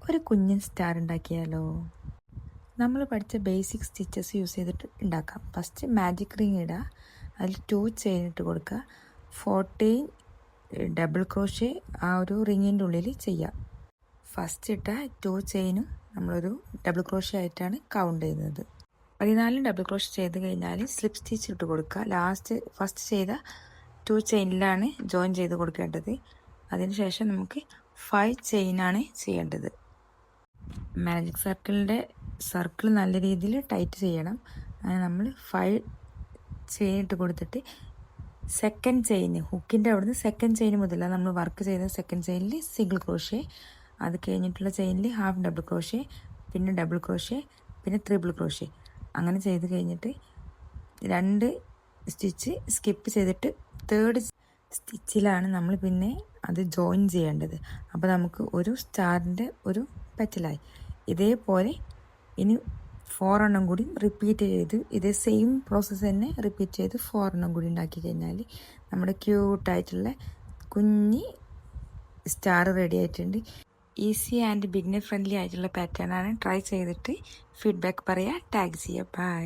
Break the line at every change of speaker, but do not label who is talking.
ഒരു കുഞ്ഞൻ സ്റ്റാർ ഉണ്ടാക്കിയാലോ? നമ്മൾ പഠിച്ച ബേസിക് സ്റ്റിച്ചസ് യൂസ് ചെയ്തിട്ട് ഉണ്ടാക്കാം. ഫസ്റ്റ് മാജിക് റിങ് ഇടുക, അതിൽ 2 ചെയിൻ ഇട്ട് കൊടുക്കുക, 14 ഡബിൾ ക്രോഷേ ആ ഒരു റിങ്ങിൻ്റെ ഉള്ളിൽ ചെയ്യുക. ഫസ്റ്റ് ഇട്ട 2 ചെയിനും നമ്മളൊരു ഡബിൾ ക്രോഷേ ആയിട്ടാണ് കൗണ്ട് ചെയ്യുന്നത്. 14 ഡബിൾ ക്രോഷേ ചെയ്ത് കഴിഞ്ഞാൽ സ്ലിപ്പ് സ്റ്റിച്ച് ഇട്ട് കൊടുക്കുക. ഫസ്റ്റ് ചെയ്ത 2 ചെയിനിലാണ് ജോയിൻ ചെയ്ത് കൊടുക്കേണ്ടത്. അതിനുശേഷം നമുക്ക് 5 ചെയിനാണ് ചെയ്യേണ്ടത്. മാജിക് സർക്കിൾ നല്ല രീതിയിൽ ടൈറ്റ് ചെയ്യണം. അങ്ങനെ നമ്മൾ 5 ചെയിൻ ഇട്ട് കൊടുത്തിട്ട് സെക്കൻഡ് ചെയിൻ, ഹുക്കിൻ്റെ അവിടുന്ന് സെക്കൻഡ് ചെയിൻ മുതലാണ് നമ്മൾ വർക്ക് ചെയ്ത സെക്കൻഡ് ചെയിനിൽ സിംഗിൾ ക്രോഷേ, അത് കഴിഞ്ഞിട്ടുള്ള ചെയിനിൽ ഹാഫ് ഡബിൾ ക്രോഷേ, പിന്നെ ഡബിൾ ക്രോഷേ, പിന്നെ ട്രിപ്പിൾ ക്രോഷേ. അങ്ങനെ ചെയ്ത് കഴിഞ്ഞിട്ട് 2 സ്റ്റിച്ച് സ്കിപ്പ് ചെയ്തിട്ട് 3rd സ്റ്റിച്ചിലാണ് നമ്മൾ പിന്നെ അത് ജോയിൻ ചെയ്യേണ്ടത്. അപ്പോൾ നമുക്ക് ഒരു സ്റ്റാറിൻ്റെ ഒരു പെറ്റലായി. ഇതേപോലെ ഇനി 4 എണ്ണം കൂടി റിപ്പീറ്റ് ചെയ്ത് ഇതേ സെയിം പ്രോസസ്സ് തന്നെ റിപ്പീറ്റ് ചെയ്ത് 4 എണ്ണം കൂടി ഉണ്ടാക്കി കഴിഞ്ഞാൽ നമ്മുടെ ക്യൂട്ടായിട്ടുള്ള കുഞ്ഞി സ്റ്റാർ റെഡി ആയിട്ടുണ്ട്. ഈസി ആൻഡ് ബിഗിനർ ഫ്രണ്ട്ലി ആയിട്ടുള്ള പാറ്റേൺ ആണ്. ട്രൈ ചെയ്തിട്ട് ഫീഡ്ബാക്ക് പറയുക, ടാഗ് ചെയ്യുക. ബൈ.